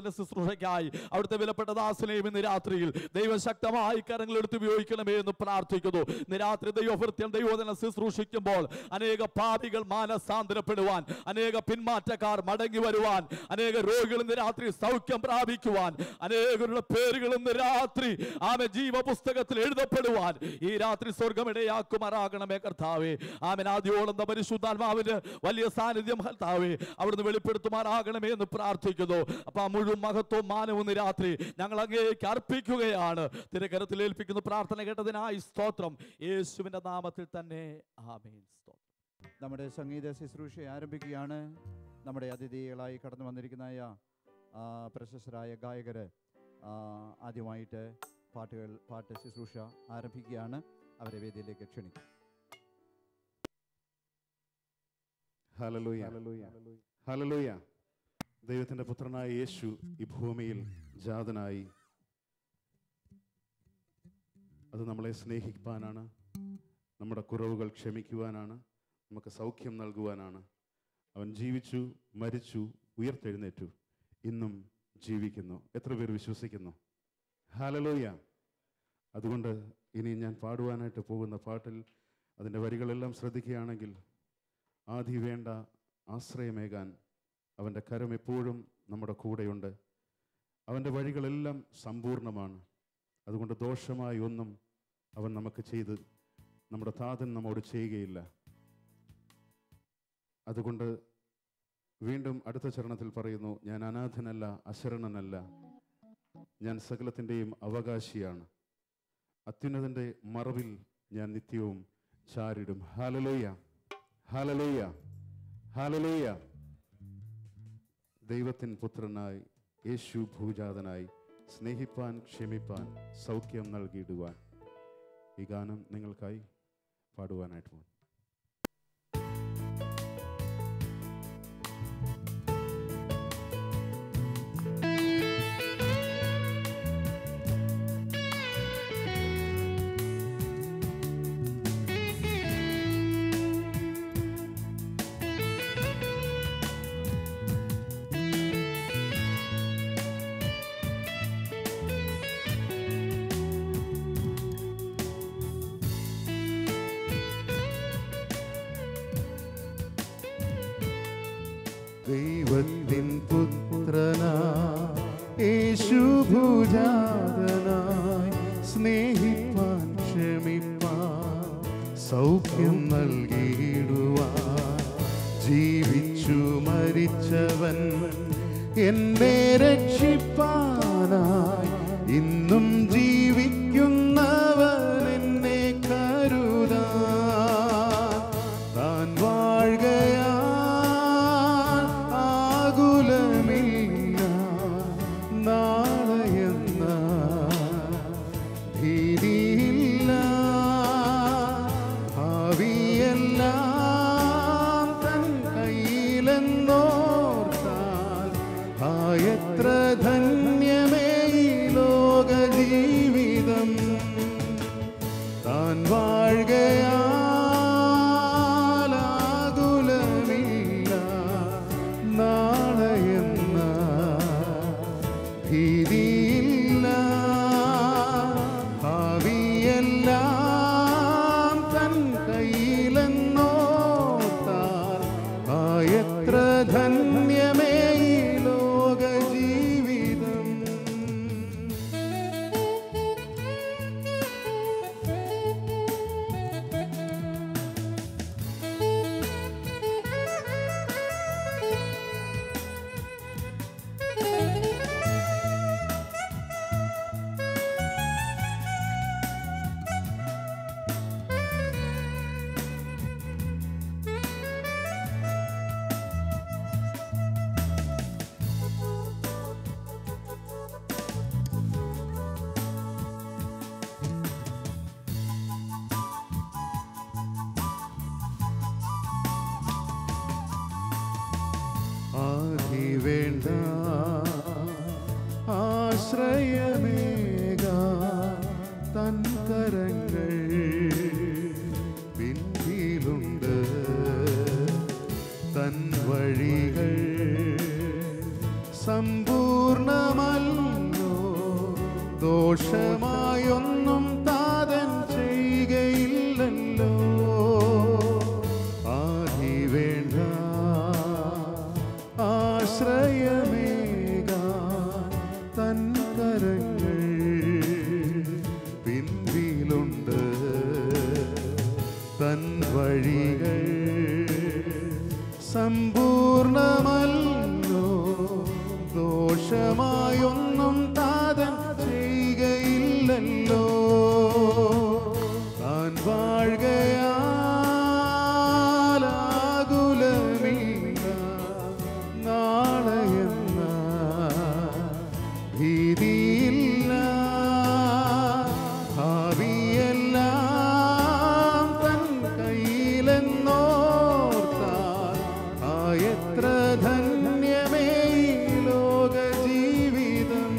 ദൈവത്തിന്റെ ശുശ്രൂഷയ്ക്കായി അവിടുത്തെ വിലപ്പെട്ട ദാസനെയും ഇന്ന് രാത്രിയിൽ ദൈവം ശക്തമായി കരങ്ങളെടുത്ത് ഉപയോഗിക്കണമേ എന്ന് പ്രാർത്ഥിക്കുന്നു. ഇന്ന് രാത്രി ദൈവഭൃത്യൻ ദൈവത്തിനെ ശുശ്രൂഷിക്കുമ്പോൾ അനേക പാപികൾ മാനസാന്തരപ്പെടുവാൻ, അനേക പിന്മാറ്റക്കാർ മടങ്ങി വരുവാൻ, അനേക രോഗികൾ ഇന്ന് രാത്രി സൗഖ്യം പ്രാപിക്കുവാൻ, അനേകരുടെ പേരുകൾ ഇന്ന് രാത്രി ആമേൻ ജീവപുസ്തകത്തിൽ എഴുതപ്പെടുവാൻ ഈ രാത്രി സ്വർഗമിടയാക്കുമാറാകണമേ കർത്താവേ. ആമേൻ ആദ്യോളം പരിശുദ്ധാത്മാവിന്റെ വലിയ സാന്നിധ്യം കർത്താവേ അവിടുന്ന് വെളിപ്പെടുത്തുമാറാകണമേ എന്ന് പ്രാർത്ഥിക്കുന്നു. അപ്പൊ ആ മുഴുവൻ മഹത്വവും മാനവും രാത്രി ഞങ്ങൾ അങ്ങേക്ക് അർപ്പിക്കുകയാണ്. തിരുക്കരത്തിൽ ഏൽപ്പിക്കുന്ന പ്രാർത്ഥന കേട്ടതിനായി സ്തോത്രം. യേശുവിന്റെ നാമത്തിൽ തന്നെ ആമേൻ. സ്തോത്രം. നമ്മുടെ സംഗീത ശുശ്രൂഷ ആരംഭിക്കുകയാണ്. നമ്മുടെ അതിഥികളായി കടന്നു വന്നിരിക്കുന്ന പ്രശസ്തരായ ഗായകര് ആദ്യമായിട്ട് പാട്ട് ശുശ്രൂഷ ആരംഭിക്കുകയാണ്. അവരെ വേദിയിലേക്ക് ക്ഷണിക്കും. Hallelujah, hallelujah. ദൈവത്തിന്റെ പുത്രനായ യേശു ഈ ഭൂമിയിൽ ജാതനായി. അത് നമ്മളെ സ്നേഹിക്കാനാണ്, നമ്മുടെ കുറവുകൾ ക്ഷമിക്കുവാനാണ്, നമുക്ക് സൗഖ്യം നൽകുവാനാണ്. അവൻ ജീവിച്ചു, മരിച്ചു, ഉയർത്തെഴുന്നേറ്റു, ഇന്നും ജീവിക്കുന്നു. എത്ര പേർ വിശ്വസിക്കുന്നു? ഹല്ലേലൂയ. അതുകൊണ്ട് ഇനി ഞാൻ പാടുവാനായിട്ട് പോകുന്ന പാട്ടിൽ അതിൻ്റെ വരികളെല്ലാം ശ്രദ്ധിക്കുകയാണെങ്കിൽ, ആദി വേണ്ട ആശ്രയമേകാൻ അവൻ്റെ കരം എപ്പോഴും നമ്മുടെ കൂടെയുണ്ട്. അവൻ്റെ വഴികളെല്ലാം സമ്പൂർണ്ണമാണ്. അതുകൊണ്ട് ദോഷമായി ഒന്നും അവൻ നമുക്ക് ചെയ്ത് നമ്മുടെ താതൻ നമ്മോട് ചെയ്യുകയില്ല. അതുകൊണ്ട് വീണ്ടും അടുത്ത ചരണത്തിൽ പറയുന്നു, ഞാൻ അനാഥനല്ല, അശരണനല്ല, ഞാൻ സകലത്തിൻ്റെയും അവകാശിയാണ്. അത്യുന്നതൻ്റെ മറവിൽ ഞാൻ നിത്യവും ചാരിടും. Hallelujah, hallelujah, hallelujah. ദൈവത്തിൻ പുത്രനായി യേശു ഭൂജാതനായി സ്നേഹിപ്പാൻ, ക്ഷമിപ്പാൻ, സൗഖ്യം നൽകിയിടുവാൻ ഈ ഗാനം നിങ്ങൾക്കായി പാടുവാനായിട്ട് പോകും. ദൈവത്തിൻ പുത്രനായി യേശു ഭൂജാതനായി സ്നേഹിപ്പാൻ, ക്ഷമിപ്പാൻ, സൗഖ്യം നൽകിയിടുവാൻ ജീവിച്ചു മരിച്ചവൻ എന്നെ രക്ഷിപ്പാനായി ഇന്നും ജീവിക്കുന്നവൻ എന്നെ കരുതാൻ താൻ വാഴുകയാ നാളെയെന്ന ഭീതിയില്ല. ഭാവിയെല്ലാം തൻ കയ്യിലെന്നോർത്താൽ എത്ര ധന്യമേ ഈ ലോക ജീവിതം. താൻ വാഴുകയാലാകുലമില്ല നാളെയെന്ന ഭീതിയില്ല. ഭാവിയെല്ലാം തൻ കയ്യിലെന്നോർത്താൽ എത്ര ധന്യമേ ഈ ലോക ജീവിതം. ദോഷമായൊന്നും താതൻ ചെയ്യുകയില്ലല്ലോ. ആദി വേണ്ട ആശ്രയമേകാൻ തൻ കരങ്ങൾ പിൻപിലുണ്ട്. തൻ വഴികൾ സമ്പൂർണമല്ലോ. ദോഷമായൊന്നും താതൻ ചെയ്യുകയില്ലല്ലോ. താൻ വാഴുകയാലാകുലമില്ല. നാളെയെന്ന ഭീതിയില്ല. ഭാവിയെല്ലാം തൻ കയ്യിലെന്നോർത്താൽ എത്ര ധന്യമേ ഈ ലോക ജീവിതം.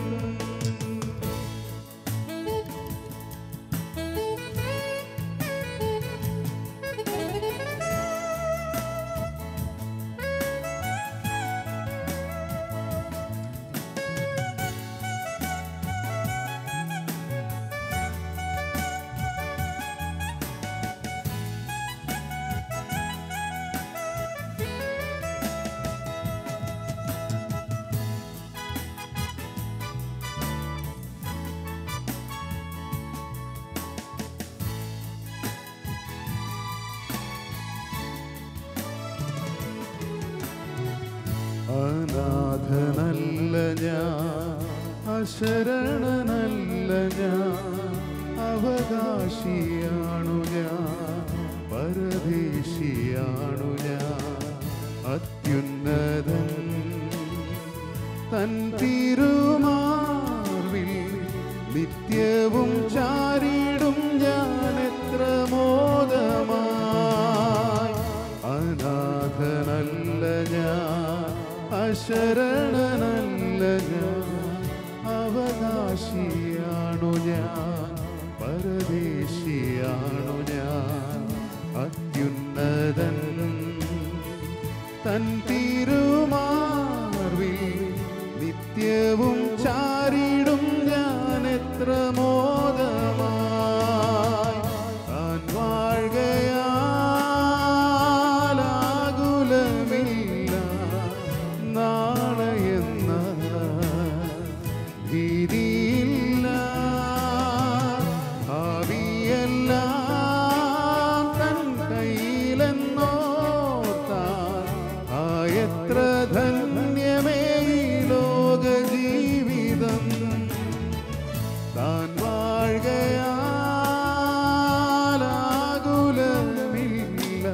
അനാഥനല്ല ഞാൻ, അശരണനല്ല ഞാൻ, അവകാശിയാണു ഞാൻ, പരദേശിയാണു ഞാൻ. അത്യുന്നതൻ തൻ തിരുമാർവിൽ നിത്യവും ചാരിടും ഞാൻ എത്ര മോദമായി. അനാഥനല്ല ഞാൻ, അശരണനല്ല ഞാൻ, അവകാശിയാണു ഞാൻ, പരദേശിയാണു ഞാൻ. അത്യുന്നതൻ തൻ തിരുമാർവിൽ നിത്യവും ചാരിടും ഞാൻ എത്ര മോദമായി. താൻ വാഴുകയാലാകുലമില്ല. നാളെയെന്ന ഭീതിയില്ല. ഭാവിയെല്ലാം തൻ കയ്യിലെന്നോർത്താൽ എത്ര ധന്യമേ ഈ ലോക ജീവിതം. താൻ വാഴുകയാലാകുലമില്ല.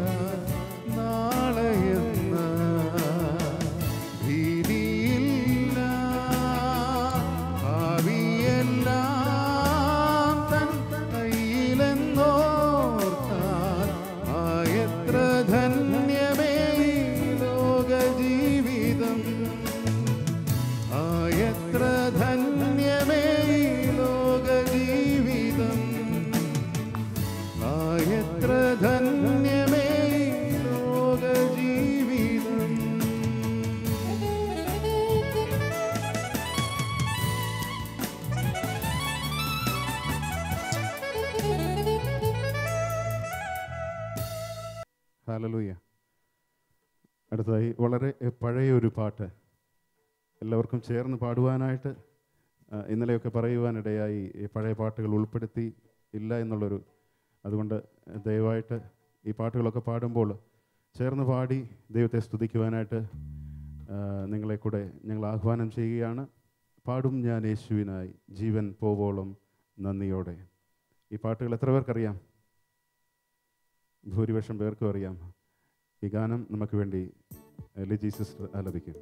നാളെയെന്ന ഭീതിയില്ല. ഭാവിയെല്ലാം തൻ കയ്യിലെന്നോർത്താൽ എത്ര ധന്യമേ ഈ ലോക ജീവിതം. എത്ര ധന്യമേ ഈ ലോക ജീവിതം. എത്ര ധന്യമേ ഈ ലോക ജീവിതം. ഹല്ലേലൂയ. അടുത്തതായി വളരെ പഴയ ഒരു പാട്ട് എല്ലാവർക്കും ചേർന്ന് പാടുവാനായിട്ട് ഇന്നലെയൊക്കെ പറയുവാനിടയായി ഈ പഴയ പാട്ടുകൾ ഉൾപ്പെടുത്തി ഇല്ല എന്നുള്ളൊരു, അതുകൊണ്ട് ദയവായിട്ട് ഈ പാട്ടുകളൊക്കെ പാടുമ്പോൾ ചേർന്ന് പാടി ദൈവത്തെ സ്തുതിക്കുവാനായിട്ട് നിങ്ങളെ കൂടെ ഞങ്ങൾ ആഹ്വാനം ചെയ്യുകയാണ്. പാടും ഞാൻ യേശുവിനായി ജീവൻ പോവോളം നന്ദിയോടെ. ഈ പാട്ടുകൾ എത്ര പേർക്കറിയാം? ഭൂരിപക്ഷം പേർക്കും അറിയാം. ഈ ഗാനം നമുക്ക് വേണ്ടി ലിജി സിസ്റ്റർ ആലപിക്കും.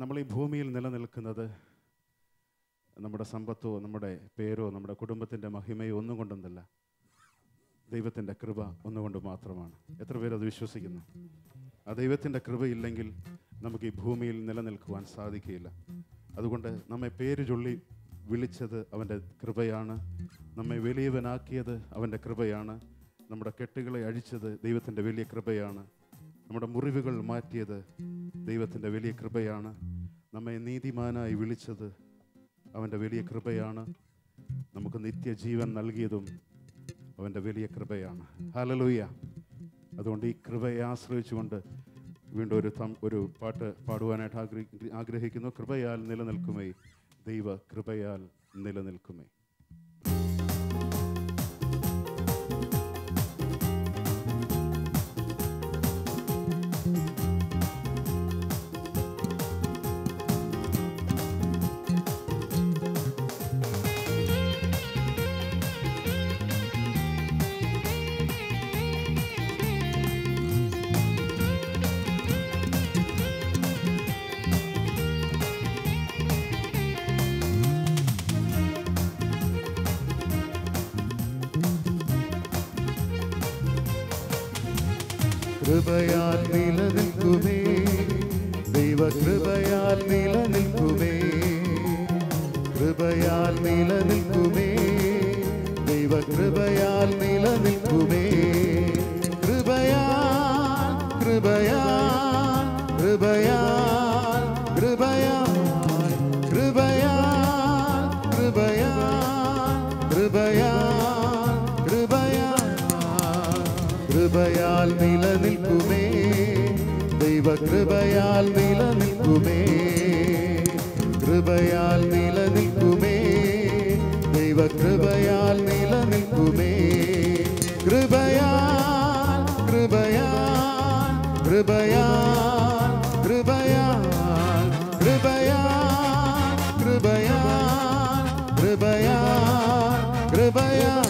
നമ്മൾ ഈ ഭൂമിയിൽ നിലനിൽക്കുന്നത് നമ്മുടെ സമ്പത്തോ നമ്മുടെ പേരോ നമ്മുടെ കുടുംബത്തിൻ്റെ മഹിമയോ ഒന്നും കൊണ്ടൊന്നല്ല, ദൈവത്തിൻ്റെ കൃപ ഒന്നുകൊണ്ട് മാത്രമാണ്. എത്ര പേരത് വിശ്വസിക്കുന്നു? ആ ദൈവത്തിൻ്റെ കൃപയില്ലെങ്കിൽ നമുക്ക് ഈ ഭൂമിയിൽ നിലനിൽക്കുവാൻ സാധിക്കുകയില്ല. അതുകൊണ്ട് നമ്മെ പേര് ചൊല്ലി വിളിച്ചത് അവൻ്റെ കൃപയാണ്, നമ്മെ വലിയവനാക്കിയത് അവൻ്റെ കൃപയാണ്, നമ്മുടെ കെട്ടുകളെ അഴിച്ചത് ദൈവത്തിൻ്റെ വലിയ കൃപയാണ്, നമ്മുടെ മുറിവുകൾ മാറ്റിയത് ദൈവത്തിൻ്റെ വലിയ കൃപയാണ്, നമ്മെ നീതിമാനായി വിളിച്ചത് അവൻ്റെ വലിയ കൃപയാണ്, നമുക്ക് നിത്യജീവൻ നൽകിയതും അവൻ്റെ വലിയ കൃപയാണ്. ഹല്ലേലൂയ. അതുകൊണ്ട് ഈ കൃപയെ ആശ്രയിച്ചുകൊണ്ട് വീണ്ടും ഒരു പാട്ട് പാടുവാനായിട്ട് ആഗ്രഹിക്കുന്നു. കൃപയാൽ നിലനിൽക്കുമേ, ദൈവ കൃപയാൽ നിലനിൽക്കുമേ. കൃപയാൽ നിലനിൽക്കുമേ, ദൈവകൃപയാൽ നിലനിൽക്കുമേ, കൃപയാൽ നിലനിൽക്കുമേ, ദൈവകൃപയാൽ നിലനിൽക്കുമേ, കൃപയാൽ കൃപയാൽ കൃപയാൽ കൃപയാൽ കൃപയാൽ കൃപയാൽ കൃപയാൽ കൃപയാൽ കൃപയാൽ നിലനിൽക്കുമേ, ദൈവകൃപയാൽ നിലനിൽക്കുമേ, കൃപയാൽ നിലനിൽക്കുമേ, ദൈവകൃപയാൽ നിലനിൽക്കുമേ, കൃപയാൽ കൃപയാൽ കൃപയാൽ കൃപയാൽ കൃപയാൽ കൃപയാൽ കൃപയാൽ കൃപയാൽ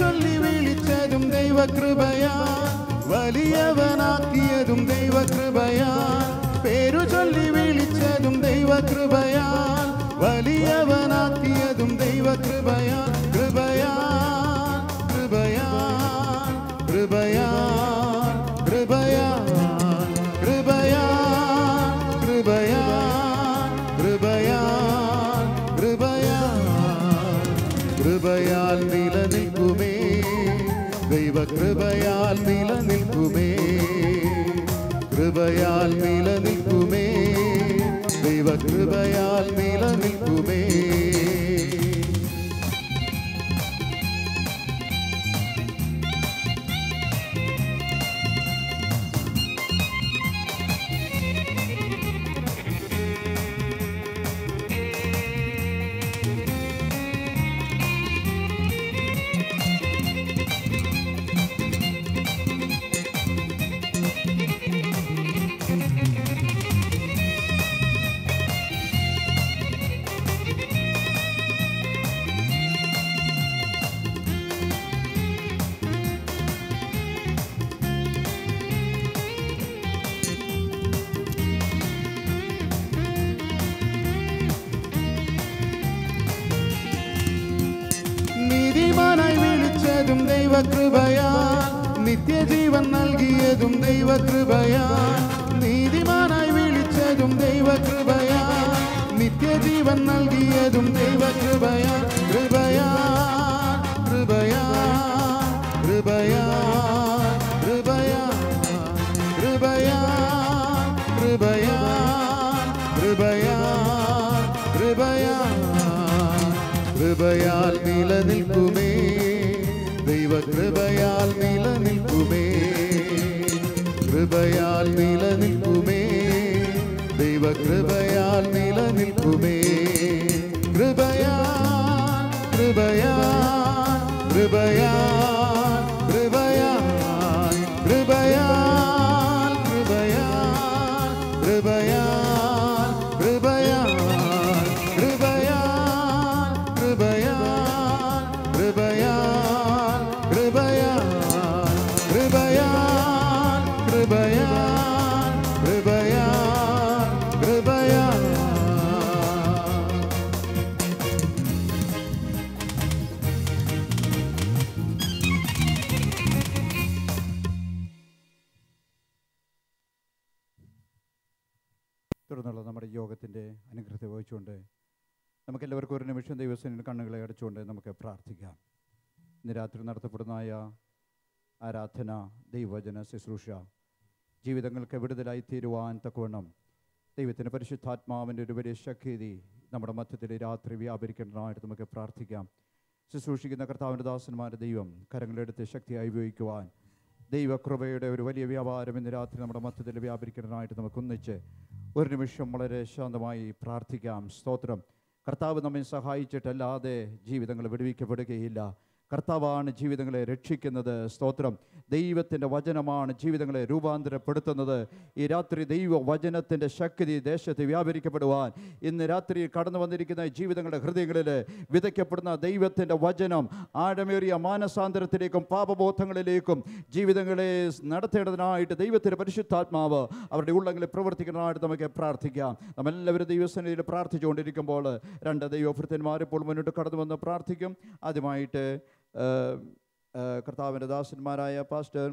ചൊല്ലി വിളിച്ചതും ദൈവകൃപയാൽ, വലിയവനാക്കിയതും ദൈവകൃപയാൽ, പേരു ചൊല്ലി വിളിച്ചതും ദൈവകൃപയാൽ, വലിയവനാക്കിയതും ദൈവകൃപയാൽ, കൃപയാൽ കൃപയാൽ കൃപയാൽ കൃപയാൽ കൃപയാൽ കൃപയാൽ കൃപയാൽ കൃപയാൽ കൃപയാൽ നിലനിൽക്കുമേ, ദൈവകൃപയാൽ നിലനിൽക്കുമേ, കൃപയാൽ നിലനിൽക്കുമേ, ദൈവകൃപയാൽ നിലനിൽക്കുമേ. നീതിമാനായി വിളിച്ചതും ദൈവകൃപയാൽ, നിത്യജീവൻ നൽകിയതും ദൈവകൃപയാൽ, നീതിമാനായി വിളിച്ചതും ദൈവകൃപയാൽ, നിത്യജീവൻ നൽകിയതും ദൈവകൃപയാൽ, കൃപയാൽ കൃപയാൽ കൃപയാൽ കൃപയാൽ കൃപയാൽ കൃപയാൽ കൃപയാൽ കൃപയാൽ കൃപയാൽ നിലനിൽക്കുമേ, ദൈവകൃപയാൽ നിലനിൽക്കുമേ, കൃപയാൽ നിലനിൽക്കുമേ, ദൈവകൃപയാൽ നിലനിൽക്കുമേ. കൃപയാൽ കൃപയാൽ കൃപയാൽ കൃപയാൽ കൃപയാൽ കൃപയാൽ കൃപയാൽ കൃപയാൽ കൃപയാൽ കൃപയാൽ കൃപയാൽ കൃപയാൽ കൃപയാൽ കൃപയാൽ കൃപയാൽ കൃപയാൽ. തുടർന്നുള്ള നമ്മുടെ യോഗത്തിൻ്റെ അനുഗ്രഹത്തെ വഹിച്ചുകൊണ്ട് നമുക്കെല്ലാവർക്കും ഒരു നിമിഷം ദൈവസേനയുടെ കണ്ണുകളെ അടച്ചുകൊണ്ട് നമുക്ക് പ്രാർത്ഥിക്കാം. ഇന്ന് രാത്രി നടത്തപ്പെടുന്നതായ ആരാധന, ദൈവവചന ശുശ്രൂഷ ജീവിതങ്ങൾക്ക് വിടുതലായി തീരുവാൻ തക്കവണ്ണം ദൈവത്തിൻ്റെ പരിശുദ്ധാത്മാവിൻ്റെ ഒരു വലിയ ശക്തി നമ്മുടെ മധ്യത്തിൽ രാത്രി വ്യാപരിക്കേണ്ടതായിട്ട് നമുക്ക് പ്രാർത്ഥിക്കാം. ശുശ്രൂഷിക്കുന്ന കർത്താവിൻ്റെ ദാസന്മാരുടെ ദൈവം കരങ്ങളെടുത്ത് ശക്തിയായി ഉപയോഗിക്കുവാൻ ദൈവകൃപയുടെ ഒരു വലിയ വ്യാപാരം ഇന്ന് രാത്രി നമ്മുടെ മധ്യത്തിൽ വ്യാപരിക്കേണ്ടതായിട്ട് നമുക്ക് ഒന്നിച്ച് ഒരു നിമിഷം വളരെ ശാന്തമായി പ്രാർത്ഥിക്കാം. സ്തോത്രം. കർത്താവ് നമ്മെ സഹായിച്ചിട്ടല്ലാതെ ജീവിതങ്ങൾ വിടുവിക്കപ്പെടുകയില്ല. കർത്താവാണ് ജീവിതങ്ങളെ രക്ഷിക്കുന്നത്. സ്തോത്രം. ദൈവത്തിൻ്റെ വചനമാണ് ജീവിതങ്ങളെ രൂപാന്തരപ്പെടുത്തുന്നത്. ഈ രാത്രി ദൈവ വചനത്തിൻ്റെ ശക്തി ദേശത്ത് വ്യാപരിക്കപ്പെടുവാൻ ഇന്ന് രാത്രി കടന്നു വന്നിരിക്കുന്ന ജീവിതങ്ങളുടെ ഹൃദയങ്ങളിൽ വിതയ്ക്കപ്പെടുന്ന ദൈവത്തിൻ്റെ വചനം ആഴമേറിയ മാനസാന്തരത്തിലേക്കും പാപബോധങ്ങളിലേക്കും ജീവിതങ്ങളെ നടത്തേണ്ടതിനായിട്ട് ദൈവത്തിൻ്റെ പരിശുദ്ധാത്മാവ് അവരുടെ ഉള്ളങ്ങളിൽ പ്രവർത്തിക്കുന്നതിനായിട്ട് നമുക്ക് പ്രാർത്ഥിക്കാം. നമ്മളെല്ലാവരും ദൈവസന്നിധിയിൽ പ്രാർത്ഥിച്ചുകൊണ്ടിരിക്കുമ്പോൾ രണ്ട് ദൈവഭൃത്യന്മാർ ഇപ്പോൾ മുന്നോട്ട് കടന്നു വന്ന് പ്രാർത്ഥിക്കും. ആദ്യമായിട്ട് കർത്താവിൻ്റെ ദാസന്മാരായ പാസ്റ്റർ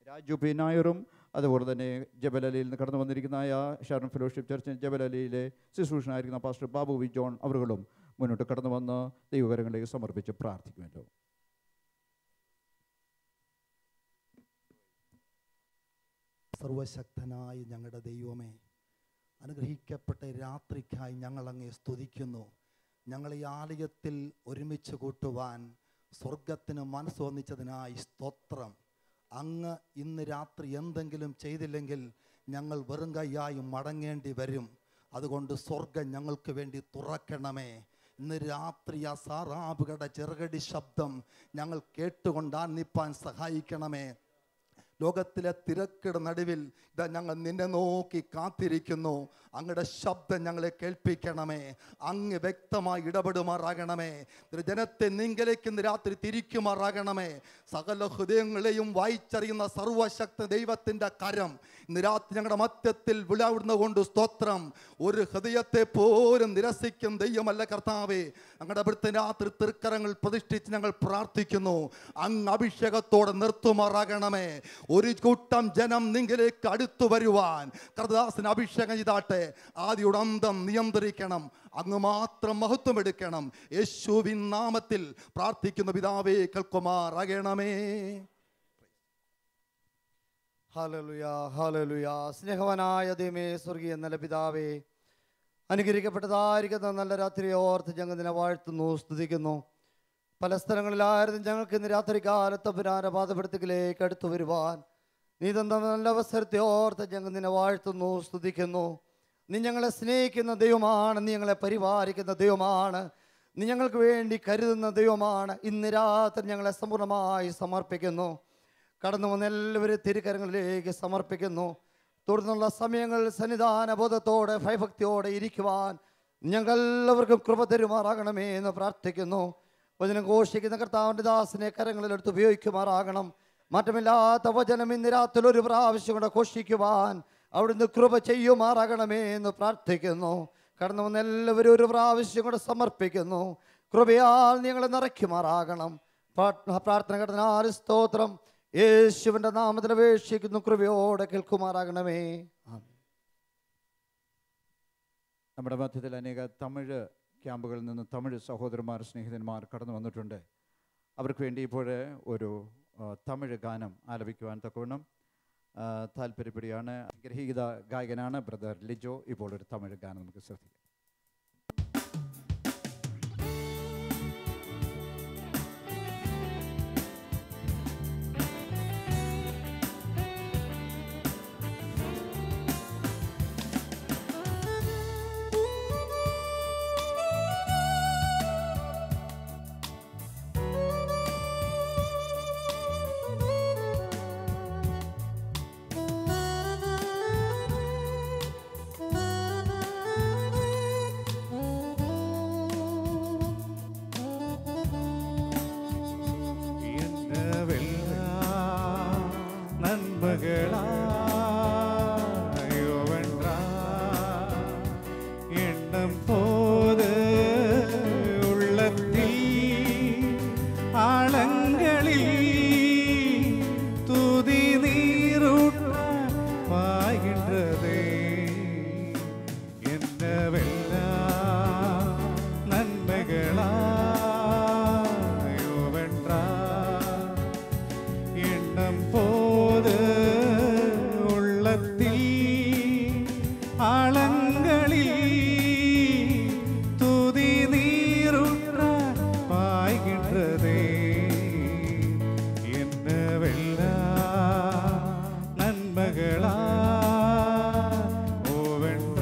രാജു പി നായരും അതുപോലെ തന്നെ ജബലലിയിൽ നിന്ന് കടന്നു വന്നിരിക്കുന്നതായ ഷാരോൺ ഫെലോഷിപ്പ് ചർച്ച് ജബലലിയിലെ ശുശ്രൂഷനായിരിക്കുന്ന പാസ്റ്റർ ബാബു വി ജോൺ അവர்களுം മുന്നോട്ട് കടന്നു വന്ന് ദൈവകരങ്ങളിലേക്ക് സമർപ്പിച്ച് പ്രാർത്ഥിക്കുമല്ലോ. സർവശക്തനായ ഞങ്ങളുടെ ദൈവമേ, അനുഗ്രഹിക്കപ്പെട്ട രാത്രിക്കായി ഞങ്ങൾ അങ്ങേ സ്തുതിക്കുന്നു. ഞങ്ങളെ ഈ ആലയത്തിൽ ഒരുമിച്ച് കൂട്ടുവാൻ സ്വർഗത്തിന് മനസ്സ് തോന്നിച്ചതിനായി സ്തോത്രം. അങ്ങ് ഇന്ന് രാത്രി എന്തെങ്കിലും ചെയ്തില്ലെങ്കിൽ ഞങ്ങൾ വെറും കൈയായി മടങ്ങേണ്ടി വരും. അതുകൊണ്ട് സ്വർഗം ഞങ്ങൾക്ക് വേണ്ടി തുറക്കണമേ. ഇന്ന് രാത്രി ആ സാറാബുകളുടെ ചെറുകടി ശബ്ദം ഞങ്ങൾ കേട്ടുകൊണ്ട് ആനന്ദിപ്പാൻ സഹായിക്കണമേ. ലോകത്തിലെ തിരക്കിട നടുവിൽ ഇതാ ഞങ്ങൾ നിന്നെ നോക്കി കാത്തിരിക്കുന്നു. അങ്ങയുടെ ശബ്ദം ഞങ്ങളെ കേൾപ്പിക്കണമേ. അങ്ങ് വ്യക്തമായി ഇടപെടുമാറാകണമേ. ജനത്തെ നിങ്കലേക്ക് ഇന്ന് രാത്രി തിരിക്കുമാറാകണമേ. സകല ഹൃദയങ്ങളെയും വായിച്ചറിയുന്ന സർവശക്ത ദൈവത്തിൻ്റെ കരം ഇന്ന് രാത്രി ഞങ്ങളുടെ മധ്യത്തിൽ വിളാവിടുന്ന കൊണ്ട് സ്തോത്രം. ഒരു ഹൃദയത്തെ പോലും നിരസിക്കും ദൈവമല്ല കർത്താവേ. ഞങ്ങളുടെ അവിടുത്തെ രാത്രി തൃക്കരങ്ങൾ പ്രതിഷ്ഠിച്ച് ഞങ്ങൾ പ്രാർത്ഥിക്കുന്നു. അങ്ങ് അഭിഷേകത്തോടെ നിർത്തുമാറാകണമേ. ഒരു കൂട്ടം ജനം നിങ്ങളിലേക്ക് അടുത്തു വരുവാൻ കർത്താവിന് അഭിഷേകം ചെയ്താട്ടെ. ആദിയുടെ അന്തം നിയന്ത്രിക്കണം. അങ്ങ് മാത്രം മഹത്വം എടുക്കണം. യേശുവിൻ നാമത്തിൽ പ്രാർത്ഥിക്കുന്ന പിതാവേ, കേൾക്കുമാറാകണമേ. Hallelujah, hallelujah. സ്നേഹവാനായ ദൈവമേ, സ്വർഗീയ നല്ല പിതാവേ, അനുഗ്രഹിക്കപ്പെട്ടതായിരിക്കുന്ന നല്ല രാത്രിയെ ഓർത്ത് ഞങ്ങൾ നിന്നെ വാഴ്ത്തുന്നു, സ്തുതിക്കുന്നു. പല സ്ഥലങ്ങളിലായിരുന്നു ഞങ്ങൾക്ക് ഇന്ന് രാത്രി കാലത്ത് പാദപ്പെടുത്തിലേക്ക് അടുത്തു വരുവാൻ നീ തന്ന നല്ല അവസരത്തെ ഓർത്ത് ഞങ്ങൾ നിന്നെ വാഴ്ത്തുന്നു, സ്തുതിക്കുന്നു. നീ ഞങ്ങളെ സ്നേഹിക്കുന്ന ദൈവമാണ്. നീ ഞങ്ങളെ പരിപാലിക്കുന്ന ദൈവമാണ്. നീ ഞങ്ങൾക്ക് വേണ്ടി കരുതുന്ന ദൈവമാണ്. ഇന്ന് രാത്രി ഞങ്ങളെ സമ്പൂർണ്ണമായി സമർപ്പിക്കുന്നു. കടന്നു വന്ന എല്ലാവരും തിരുക്കരങ്ങളിലേക്ക് സമർപ്പിക്കുന്നു. തുടർന്നുള്ള സമയങ്ങളിൽ സന്നിധാന ബോധത്തോടെ ഭയഭക്തിയോടെ ഇരിക്കുവാൻ ഞങ്ങളെല്ലാവർക്കും കൃപ തരുമാറാകണമേ എന്ന് പ്രാർത്ഥിക്കുന്നു. വചനം ഘോഷിക്കുന്ന കർത്താവിൻ്റെ ദാസനെ കരങ്ങളിലെടുത്ത് ഉപയോഗിക്കുമാറാകണം. മാറ്റമില്ലാത്ത വചനം ഇന്ന് രാത്രി ഒരു പ്രാവശ്യം കൂടെ ഘോഷിക്കുവാൻ അവിടുന്ന് കൃപ ചെയ്യുമാറാകണമേ എന്ന് പ്രാർത്ഥിക്കുന്നു. കടന്നു വന്ന എല്ലാവരും ഒരു പ്രാവശ്യം കൂടെ സമർപ്പിക്കുന്നു. കൃപയാൽ ഞങ്ങളെ നിറയ്ക്കുമാറാകണം. പ്രാർത്ഥന കടന്നാൽ സ്തോത്രം. യേശുവിൻ്റെ നാമത്തിൽ അപേക്ഷിക്കുന്നു. കൃപയോടെ കേൾക്കുമാറാകണമേ. നമ്മുടെ മധ്യത്തിൽ അനേക തമിഴ് ക്യാമ്പുകളിൽ നിന്ന് തമിഴ് സഹോദരന്മാർ, സ്നേഹിതന്മാർ കടന്നു വന്നിട്ടുണ്ട്. അവർക്ക് വേണ്ടി ഇപ്പോൾ ഒരു തമിഴ് ഗാനം ആലപിക്കുവാൻ തക്കവണ്ണം താല്പര്യപ്പെടുകയാണ്. ഗ്രഹീത ഗായകനാണ് ബ്രദർ ലിജോ. ഇപ്പോൾ ഒരു തമിഴ് ഗാനം നമുക്ക് ശ്രദ്ധിക്കാം. என்னவெல்லாம் நன்மைகளாயோ வென்றார். எண்ணம் போது உள்ளத்தில் ஆழங்களில் துதி நீருற்ற பாய்கின்றதே. என்னவெல்லாம் நன்மைகளா ஓவென்றார்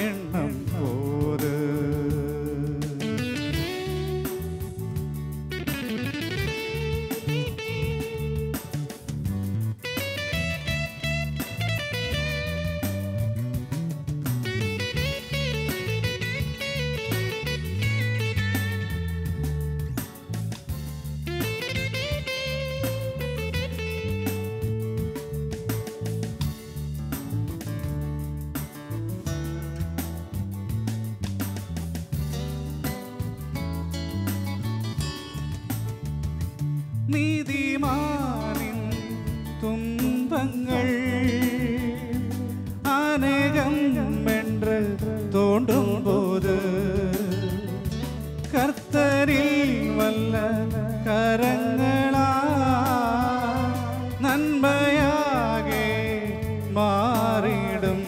எண்ணம் போது. നീതിമാനിൻ തുമ്പങ്ങൾ അനേകം என்று தோன்றும் போது கர்த்தரில் வல்ல கரங்களா நன்மையாகே மாறிடும்.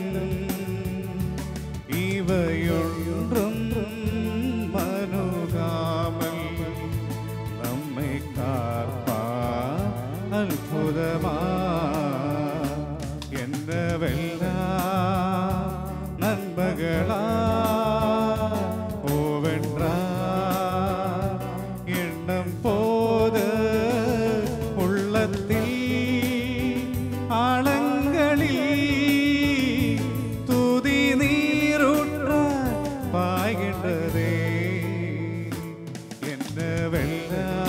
இவையொன்றும் மனுகாமல் நம்மை காப்பார் அற்புதமா. என்னவெல்லாம் நன்மைகளா ஓவென்றார் எண்ணம் போது உள்ளத்தில் ஆழங்களில் துதி நீருற்ற பாய்கின்றதே. என்னவெல்லாம்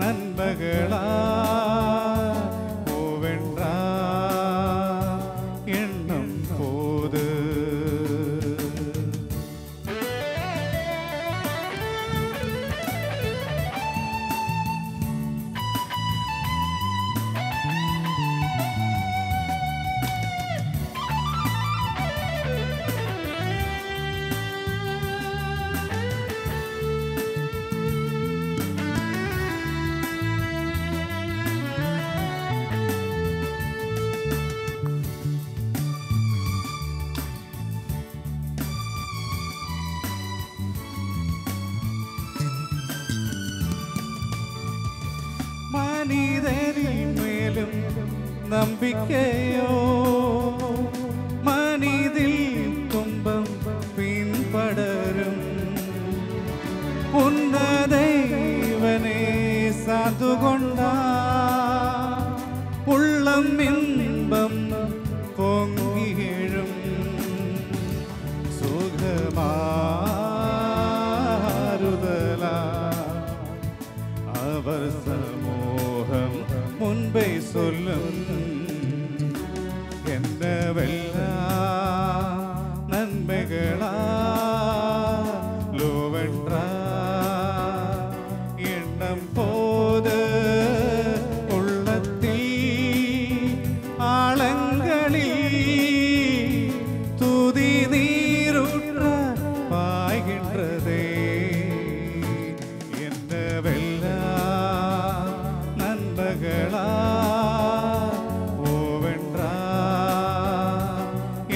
நன்மைகளா ஓவென்றார் எண்ணம் போது. மனிதரின் மேலும் நம்பிக்கையோ மனிதில் துன்பம் பின்படரும். உன்னதைவனே சாது கொண்டா உள்ளம் இன்பம் பொங்கி எழும். சுகமாறுதலா அவர் சமூகம் முன்பே சொல்லும். என்னவெல்லாம் நன்மைகளா லோவென்றார் எண்ணம் போது உள்ளத்தில் ஆழங்களில் துதி நீருற்ற பாய்கின்றதே. என்னவெல்லாம் நன்மைகளா ஓவென்றார்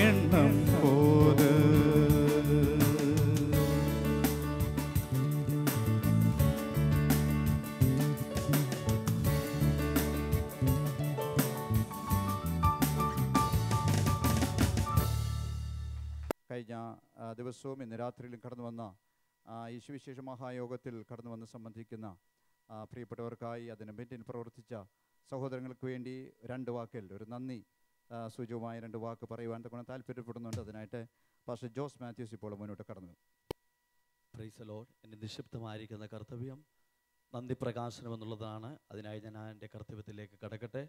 எண்ணம் போது. കഴിഞ്ഞ ദിവസവും ഇന്ന് രാത്രിയിലും കടന്നു വന്ന ഈ സുവിശേഷ മഹായോഗത്തിൽ കടന്നു വന്ന് സംബന്ധിക്കുന്ന പ്രിയപ്പെട്ടവർക്കായി അതിന് പിന്നിൽ പ്രവർത്തിച്ച സഹോദരങ്ങൾക്ക് വേണ്ടി രണ്ട് വാക്കിൽ ഒരു നന്ദി സൂചകമായ രണ്ട് വാക്ക് പറയുവാൻ തക്കണം താല്പര്യപ്പെടുന്നുണ്ട്. അതിനായിട്ട് പാസ്റ്റർ ജോസ് മാത്യൂസ് ഇപ്പോൾ മുന്നോട്ട് കടന്നു. Praise the Lord. എൻ്റെ നിക്ഷിപ്തമായിരിക്കുന്ന കർത്തവ്യം നന്ദി പ്രകാശനം എന്നുള്ളതാണ്. അതിനായി ഞാൻ എൻ്റെ കർത്തവ്യത്തിലേക്ക് കടക്കട്ടെ.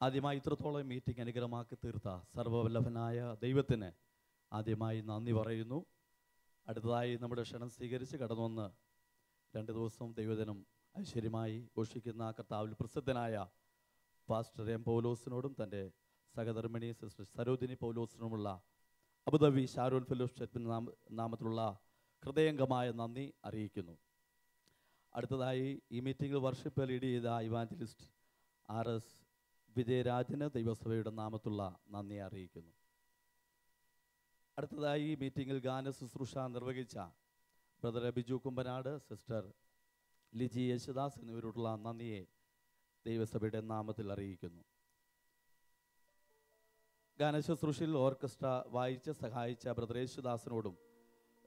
ആദ്യമായി ഇത്രത്തോളം മീറ്റിംഗ് അനുഗ്രഹമാക്കി തീർത്ത സർവ്വവല്ലഭനായ ദൈവത്തിന് ആദ്യമായി നന്ദി പറയുന്നു. അടുത്തതായി നമ്മുടെ ക്ഷണം സ്വീകരിച്ച് കടന്നു വന്ന് 2 ദിവസം ദൈവദിനം ഐശ്വര്യമായി ഘോഷിക്കുന്ന കർത്താവിൽ പ്രസിദ്ധനായ പാസ്റ്റർ എം പൗലോസിനോടും തൻ്റെ സഹധർമ്മിണി സിസ്റ്റർ സരോജിനി പൗലോസിനുമുള്ള അബുദാബി ഷാരോൺ ഫെലോഷിപ്പിൻ്റെ നാമത്തിലുള്ള ഹൃദയംഗമായ നന്ദി അറിയിക്കുന്നു. അടുത്തതായി ഈ മീറ്റിംഗിൽ വർഷിപ്പ് ലീഡ് ചെയ്ത ഇവാഞ്ചലിസ്റ്റ് RS വിജയരാജന് ദൈവസഭയുടെ നാമത്തിലുള്ള നന്ദി അറിയിക്കുന്നു. അടുത്തതായി ഈ മീറ്റിംഗിൽ ഗാന ശുശ്രൂഷ നിർവഹിച്ച ബ്രദർ ബിജു കുമ്പനാട്, സിസ്റ്റർ ലിജി യേശുദാസ് എന്നിവരോടുള്ള നന്ദിയെ ദൈവസഭയുടെ നാമത്തിൽ അറിയിക്കുന്നു. ഗാനശുശ്രൂഷയിൽ ഓർക്കസ്ട്ര വായിച്ച് സഹായിച്ച ബ്രദർ യേശുദാസിനോടും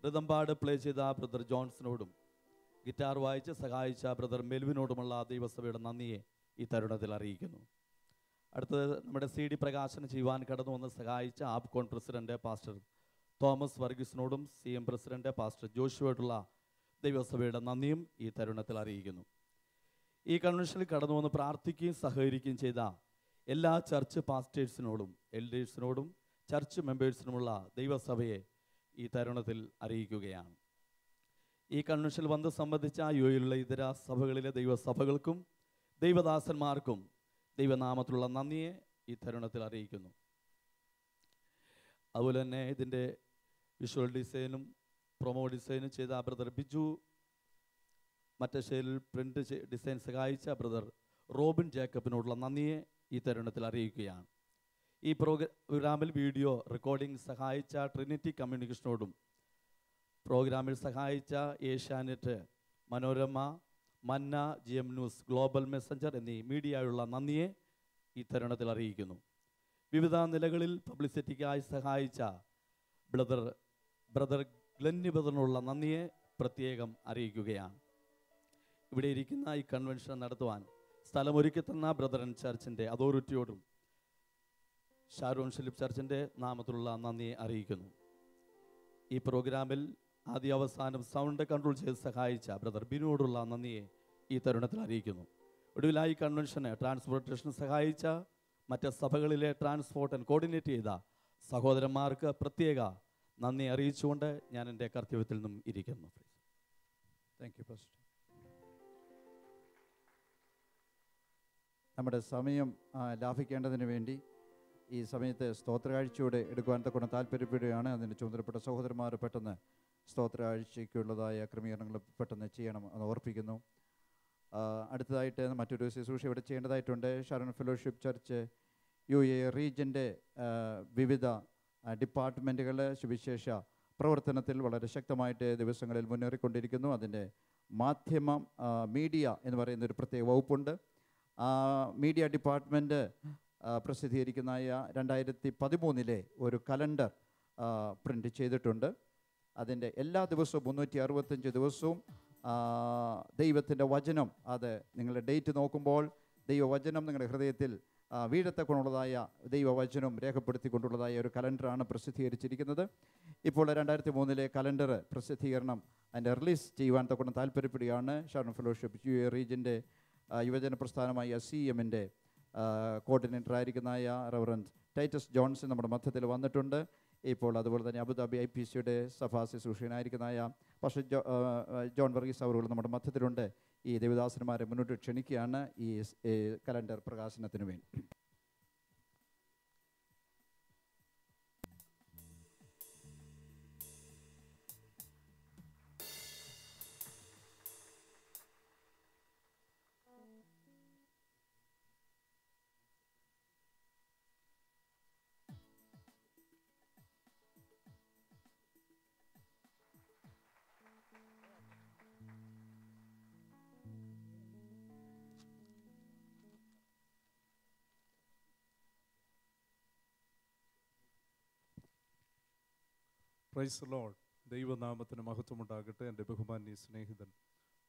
റിതംപാട് പ്ലേ ചെയ്ത ബ്രദർ ജോൺസിനോടും ഗിറ്റാർ വായിച്ച് സഹായിച്ച ബ്രദർ മെൽവിനോടുമുള്ള ദൈവസഭയുടെ നന്ദിയെ ഈ തരുണത്തിൽ അറിയിക്കുന്നു. അടുത്തത് നമ്മുടെ CD പ്രകാശനം ചെയ്യുവാൻ കടന്നു വന്ന് സഹായിച്ച ആപ്കോൺ പ്രസിഡന്റ് പാസ്റ്റർ തോമസ് വർഗീസിനോടും CM പ്രസിഡന്റ് പാസ്റ്റർ ജോഷുവായിട്ടുള്ള ദൈവസഭയുടെ നന്ദിയും ഈ തരുണത്തിൽ അറിയിക്കുന്നു. ഈ കൺവെൻഷനിൽ കടന്നു വന്ന് പ്രാർത്ഥിക്കുകയും സഹകരിക്കുകയും ചെയ്ത എല്ലാ ചർച്ച് പാസ്റ്റേഴ്സിനോടും എൽഡേഴ്സിനോടും ചർച്ച് മെമ്പേഴ്സിനുമുള്ള ദൈവസഭയെ ഈ തരുണത്തിൽ അറിയിക്കുകയാണ്. ഈ കൺവെൻഷനിൽ വന്ന് സംബന്ധിച്ച UAEയിലുള്ള ഇതര സഭകളിലെ ദൈവസഭകൾക്കും ദൈവദാസന്മാർക്കും ദൈവനാമത്തിലുള്ള നന്ദിയെ ഈ തരുണത്തിൽ അറിയിക്കുന്നു. അതുപോലെ തന്നെ ഇതിൻ്റെ വിഷ്വൽ ഡിസൈനും പ്രൊമോ ഡിസൈനും ചെയ്ത ബ്രദർ ബിജു, മറ്റേശയിൽ പ്രിൻ്റ് ഡിസൈൻ സഹായിച്ച ബ്രദർ റോബിൻ ജേക്കബിനോടുള്ള നന്ദിയെ ഈ തരുണത്തിൽ അറിയിക്കുകയാണ്. ഈ പ്രോഗ്രാമിൽ വീഡിയോ റെക്കോർഡിംഗ് സഹായിച്ച ട്രിനിറ്റി കമ്മ്യൂണിക്കേഷനോടും പ്രോഗ്രാമിൽ സഹായിച്ച ഏഷ്യാനെറ്റ്, മനോരമ, മന്ന, GM ന്യൂസ്, ഗ്ലോബൽ മെസ്സഞ്ചർ എന്നീ മീഡിയയുള്ള നന്ദിയെ ഈ തരുണത്തിൽ അറിയിക്കുന്നു. വിവിധ നിലകളിൽ പബ്ലിസിറ്റിക്കായി സഹായിച്ച ബ്രദർ ഗ്ലെന്നി ബ്രദറിനുള്ള നന്ദിയെ പ്രത്യേകം അറിയിക്കുകയാണ്. ഇവിടെ ഇരിക്കുന്ന ഈ കൺവെൻഷൻ നടത്തുവാൻ സ്ഥലമൊരുക്കി തന്ന ബ്രദറൻ ചർച്ചിൻ്റെ അതോറിറ്റിയോടും ഷാരോൺ ഫിലിപ്പ് ചർച്ചിൻ്റെ നാമത്തിലുള്ള നന്ദിയെ അറിയിക്കുന്നു. ഈ പ്രോഗ്രാമിൽ ആദ്യ അവസാനം സൗണ്ട് കൺട്രോൾ ചെയ്ത് സഹായിച്ച ബ്രദർ ബിനുവോടുള്ള നന്ദിയെ ഈ തരുണത്തിൽ അറിയിക്കുന്നു. ഒടുവിലായി കൺവെൻഷന് ട്രാൻസ്പോർട്ടേഷൻ സഹായിച്ച മറ്റ് സഭകളിലെ ട്രാൻസ്പോർട്ട് കോർഡിനേറ്റ് ചെയ്ത സഹോദരന്മാർക്ക് പ്രത്യേക നന്ദി അറിയിച്ചുകൊണ്ട് ഞാൻ എൻ്റെ കർത്തവ്യത്തിൽ നിന്നും ഇരിക്കുന്നു. Thank you pastor. നമ്മുടെ സമയം ലാഭിക്കേണ്ടതിന് വേണ്ടി ഈ സമയത്ത് സ്തോത്രകാഴ്ചയോടെ എടുക്കുവാൻ തക്കൊണ്ട് താല്പര്യപ്പെടുകയാണ്. അതിന് ചുമതലപ്പെട്ട സഹോദരന്മാർ പെട്ടെന്ന് സ്തോത്രകാഴ്ചയ്ക്കുള്ളതായ ക്രമീകരണങ്ങൾ പെട്ടെന്ന് ചെയ്യണം എന്ന് ഓർപ്പിക്കുന്നു. അടുത്തതായിട്ട് മറ്റൊരു ശുശ്രൂഷ ഇവിടെ ചെയ്യേണ്ടതായിട്ടുണ്ട്. ഷാരോൺ ഫെലോഷിപ്പ് ചർച്ച് UAE റീജിയൻ്റെ വിവിധ ഡിപ്പാർട്ട്മെൻറ്റുകൾ സുവിശേഷ പ്രവർത്തനത്തിൽ വളരെ ശക്തമായിട്ട് ദിവസങ്ങളിൽ മുന്നേറിക്കൊണ്ടിരിക്കുന്നു. അതിൻ്റെ മാധ്യമം മീഡിയ എന്ന് പറയുന്ന ഒരു പ്രത്യേക വകുപ്പുണ്ട്. മീഡിയ ഡിപ്പാർട്ട്മെൻറ്റ് പ്രസിദ്ധീകരിക്കുന്നതായ 2013 ഒരു കലണ്ടർ പ്രിൻ്റ് ചെയ്തിട്ടുണ്ട്. അതിൻ്റെ എല്ലാ ദിവസവും 365 ദിവസവും ദൈവത്തിൻ്റെ വചനം, അത് നിങ്ങളുടെ ഡേറ്റ് നോക്കുമ്പോൾ ദൈവവചനം നിങ്ങളുടെ ഹൃദയത്തിൽ വീഴത്തക്കൊണ്ടുള്ളതായ ദൈവവചനം രേഖപ്പെടുത്തിക്കൊണ്ടുള്ളതായ ഒരു കലണ്ടറാണ് പ്രസിദ്ധീകരിച്ചിരിക്കുന്നത്. ഇപ്പോൾ 2003 കലണ്ടർ പ്രസിദ്ധീകരണം അതിൻ്റെ റിലീസ് ചെയ്യുവാൻ തക്കൊണ്ട് താല്പര്യപ്പെടുകയാണ്. ഷാരോൺ ഫെലോഷിപ്പ് UAE റീജിയൻ്റെ യുവജന പ്രസ്ഥാനമായ CMൻ്റെ കോർഡിനേറ്ററായിരിക്കുന്നതായ റവറൻഡ് ടൈറ്റസ് ജോൺസൺ നമ്മുടെ മധ്യത്തിൽ വന്നിട്ടുണ്ട്. ഇപ്പോൾ അതുപോലെ തന്നെ അബുദാബി IPCയുടെ സഭാ ശുശ്രൂഷകനായിരിക്കുന്നതായ പക്ഷേ ജോൺ വർഗീസ് അവറുകൾ നമ്മുടെ മധ്യത്തിലുണ്ട്. ഈ ദേവദാസന്മാരെ മുന്നോട്ട് ക്ഷണിക്കുകയാണ് ഈ കലണ്ടർ പ്രകാശനത്തിന് വേണ്ടി. Praise the Lord. ദൈവനാമത്തിന് മഹത്വമുണ്ടാകട്ടെ. എൻ്റെ ബഹുമാന്യ സ്നേഹിതൻ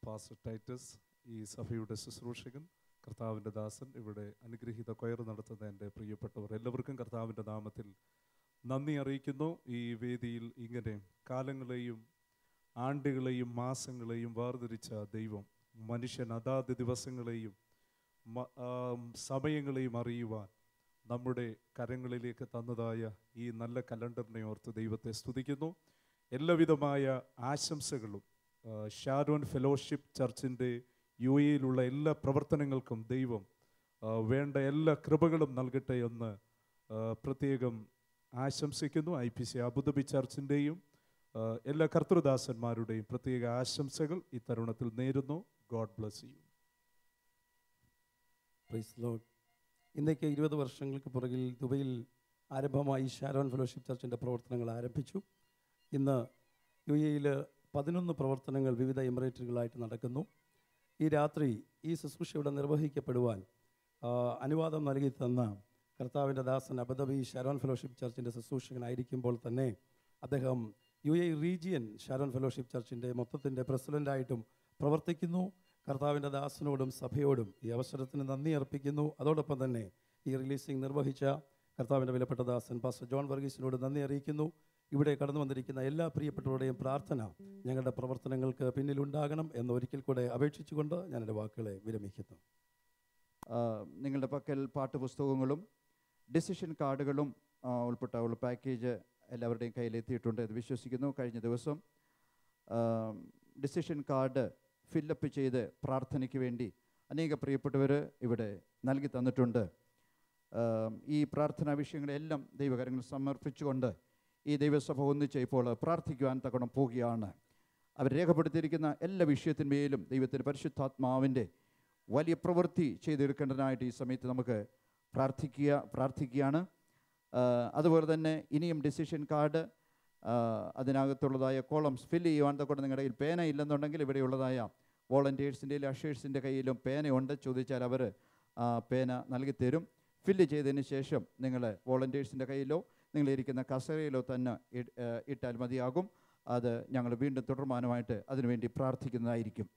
പാസ്റ്റർ ടൈറ്റസ്, ഈ സഭയുടെ ശുശ്രൂഷകൻ, കർത്താവിൻ്റെ ദാസൻ, ഇവിടെ അനുഗ്രഹീത കൊയർ നടത്തുന്ന എൻ്റെ പ്രിയപ്പെട്ടവർ എല്ലാവർക്കും കർത്താവിൻ്റെ നാമത്തിൽ നന്ദി അറിയിക്കുന്നു. ഈ വേദിയിൽ ഇങ്ങനെ കാലങ്ങളെയും ആണ്ടുകളെയും മാസങ്ങളെയും വേർതിരിച്ച ദൈവം മനുഷ്യൻ അതാത് ദിവസങ്ങളെയും സമയങ്ങളെയും അറിയുവാൻ നമ്മുടെ കരങ്ങളിലേക്ക് തന്നതായ ഈ നല്ല കലണ്ടറിനെ ഓർത്ത് ദൈവത്തെ സ്തുതിക്കുന്നു. എല്ലാവിധമായ ആശംസകളും ഷാരോൺ ഫെലോഷിപ്പ് ചർച്ചിൻ്റെ UAEയിലുള്ള എല്ലാ പ്രവർത്തനങ്ങൾക്കും ദൈവം വേണ്ട എല്ലാ കൃപകളും നൽകട്ടെ എന്ന് പ്രത്യേകം ആശംസിക്കുന്നു. IPC അബുദാബി ചർച്ചിൻ്റെയും എല്ലാ കർത്തൃദാസന്മാരുടെയും പ്രത്യേക ആശംസകൾ ഈ തരുണത്തിൽ നേരുന്നു. God bless you. Praise lord. ഇന്നേക്ക് 20 വർഷങ്ങൾക്ക് പുറകിൽ ദുബൈയിൽ ആരംഭമായി ഷാരോൺ ഫെലോഷിപ്പ് ചർച്ചിൻ്റെ പ്രവർത്തനങ്ങൾ ആരംഭിച്ചു. ഇന്ന് UAE 11 പ്രവർത്തനങ്ങൾ വിവിധ എമിറേറ്റുകളായിട്ട് നടക്കുന്നു. ഈ രാത്രി ഈ ശുശ്രൂഷ ഇവിടെ നിർവഹിക്കപ്പെടുവാൻ അനുവാദം നൽകി തന്ന കർത്താവിൻ്റെ ദാസൻ അബുദാബി ഷാരോൺ ഫെലോഷിപ്പ് ചർച്ചിൻ്റെ ശുശ്രൂഷകനായിരിക്കുമ്പോൾ തന്നെ അദ്ദേഹം UAE റീജിയൻ ഷാരോൺ ഫെലോഷിപ്പ് ചർച്ചിൻ്റെ മൊത്തത്തിൻ്റെ പ്രസിഡൻ്റായിട്ടും പ്രവർത്തിക്കുന്നു. കർത്താവിൻ്റെ ദാസനോടും സഭയോടും ഈ അവസരത്തിന് നന്ദി അർപ്പിക്കുന്നു. അതോടൊപ്പം തന്നെ ഈ റിലീസിംഗ് നിർവഹിച്ച കർത്താവിൻ്റെ വിലപ്പെട്ട ദാസൻ പാസ്റ്റർ ജോൺ വർഗീസിനോട് നന്ദി അറിയിക്കുന്നു. ഇവിടെ കടന്നു വന്നിരിക്കുന്ന എല്ലാ പ്രിയപ്പെട്ടവരുടെയും പ്രാർത്ഥന ഞങ്ങളുടെ പ്രവർത്തനങ്ങൾക്ക് പിന്നിലുണ്ടാകണം എന്ന് ഒരിക്കൽ കൂടെ അപേക്ഷിച്ചുകൊണ്ട് ഞാൻ എൻ്റെ വാക്കുകളെ വിരമിക്കുന്നു. നിങ്ങളുടെ പക്കൽ പാട്ടുപുസ്തകങ്ങളും ഡിസിഷൻ കാർഡുകളും ഉൾപ്പെട്ട ഒരു പാക്കേജ് എല്ലാവരുടെയും കയ്യിലെത്തിയിട്ടുണ്ട് എന്ന് വിശ്വസിക്കുന്നു. കഴിഞ്ഞ ദിവസം ഡിസിഷൻ കാർഡ് ഫില്ലപ്പ് ചെയ്ത് പ്രാർത്ഥനയ്ക്ക് വേണ്ടി അനേക പ്രിയപ്പെട്ടവർ ഇവിടെ നൽകി തന്നിട്ടുണ്ട്. ഈ പ്രാർത്ഥനാ വിഷയങ്ങളെല്ലാം ദൈവകരങ്ങൾ സമർപ്പിച്ചുകൊണ്ട് ഈ ദൈവസഭ ഒന്നിച്ച് ഇപ്പോൾ പ്രാർത്ഥിക്കുവാൻ തക്കണം പോവുകയാണ്. അവർ രേഖപ്പെടുത്തിയിരിക്കുന്ന എല്ലാ വിഷയത്തിന്മേലും ദൈവത്തിൻ്റെ പരിശുദ്ധാത്മാവിൻ്റെ വലിയ പ്രവൃത്തി ചെയ്തെടുക്കേണ്ടതിനായിട്ട് ഈ സമയത്ത് നമുക്ക് പ്രാർത്ഥിക്കുകയാണ്. അതുപോലെ തന്നെ ഇനിയും ഡിസിഷൻ കാർഡ് അതിനകത്തുള്ളതായ കോളംസ് ഫില്ല് ചെയ്യുവാൻ തക്കൊണ്ട് നിങ്ങളുടെ കയ്യിൽ പേന ഇല്ലെന്നുണ്ടെങ്കിൽ ഇവിടെയുള്ളതായ വോളണ്ടിയേഴ്സിൻ്റെയും അഷേഴ്സിൻ്റെ കയ്യിലും പേനയുണ്ട്. ചോദിച്ചാൽ അവർ പേന നൽകിത്തരും. ഫില്ല് ചെയ്തതിന് ശേഷം നിങ്ങൾ വോളണ്ടിയേഴ്സിൻ്റെ കയ്യിലോ നിങ്ങളിരിക്കുന്ന കസേരയിലോ തന്നെ ഇട്ടാൽ മതിയാകും. അത് ഞങ്ങൾ വീണ്ടും തുടർമാനമായിട്ട് അതിനുവേണ്ടി പ്രാർത്ഥിക്കുന്നതായിരിക്കും.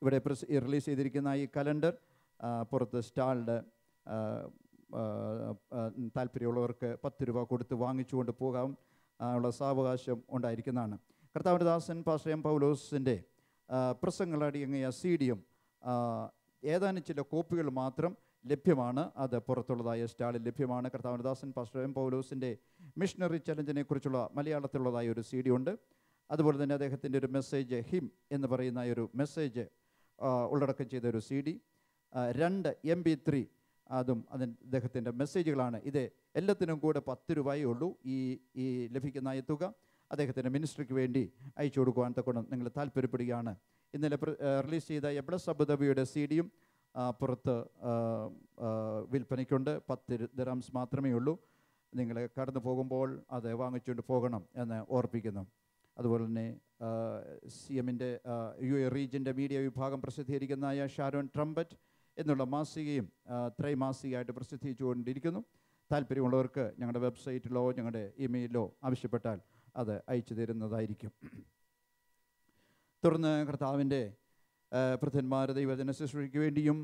ഇവിടെ റിലീസ് ചെയ്തിരിക്കുന്ന ഈ കലണ്ടർ പുറത്ത് സ്റ്റാളിൽ താല്പര്യമുള്ളവർക്ക് 10 രൂപ കൊടുത്ത് വാങ്ങിച്ചുകൊണ്ട് പോകാൻ ഉള്ള സാവകാശം ഉണ്ടായിരിക്കുന്നതാണ്. കർത്താവിൻ്റെ ദാസൻ പാസ്റ്റർ എം പൗലോസിൻ്റെ പ്രസംഗങ്ങളടങ്ങിയ CD-യും ഏതാനും ചില കോപ്പികൾ മാത്രം ലഭ്യമാണ്. അത് പുറത്തുള്ളതായ സ്റ്റാളിൽ ലഭ്യമാണ്. കർത്താവിൻ്റെ ദാസൻ പാസ്റ്റർ എം പൗലോസിൻ്റെ മിഷണറി ചലഞ്ചിനെ കുറിച്ചുള്ള മലയാളത്തിലുള്ളതായ ഒരു CD ഉണ്ട്. അതുപോലെ തന്നെ അദ്ദേഹത്തിൻ്റെ ഒരു മെസ്സേജ് ഹിം എന്ന് പറയുന്ന ഒരു മെസ്സേജ് ഉള്ളടക്കം ചെയ്ത ഒരു CD, 2 MP3 അതും അദ്ദേഹത്തിൻ്റെ മെസ്സേജുകളാണ്. ഇത് എല്ലാത്തിനും കൂടെ 10 രൂപയേ ഉള്ളൂ. ഈ ലഭിക്കുന്ന ഈ തുക അദ്ദേഹത്തിൻ്റെ മിനിസ്ട്രിക്ക് വേണ്ടി അയച്ചു കൊടുക്കുവാൻ തക്കൊണ്ട് നിങ്ങൾ താല്പര്യപ്പെടുകയാണ്. ഇന്നലെ റിലീസ് ചെയ്ത എബ്ലസ് അബുദാബിയുടെ CD-യും പുറത്ത് വിൽപ്പനയ്ക്കുണ്ട്. 10 ദിർഹംസ് മാത്രമേ ഉള്ളൂ. നിങ്ങൾ കടന്നു പോകുമ്പോൾ അത് വാങ്ങിച്ചുകൊണ്ട് പോകണം എന്ന് ഓർപ്പിക്കുന്നു. അതുപോലെ തന്നെ CM-ൻ്റെ UAE റീജിയൻ്റെ മീഡിയ വിഭാഗം പ്രസിദ്ധീകരിക്കുന്നതായ ഷാരോൺ ട്രംപറ്റ് എന്നുള്ള മാസികയും ത്രൈമാസികയായിട്ട് പ്രസിദ്ധീകരിച്ചുകൊണ്ടിരിക്കുന്നു. താല്പര്യമുള്ളവർക്ക് ഞങ്ങളുടെ വെബ്സൈറ്റിലോ ഞങ്ങളുടെ ഇമെയിലോ ആവശ്യപ്പെട്ടാൽ അത് അയച്ചു തരുന്നതായിരിക്കും. തുടർന്ന് കർത്താവിൻ്റെ ഭൃത്യന്മാർ ദൈവജന ശുശ്രൂഷയ്ക്ക് വേണ്ടിയും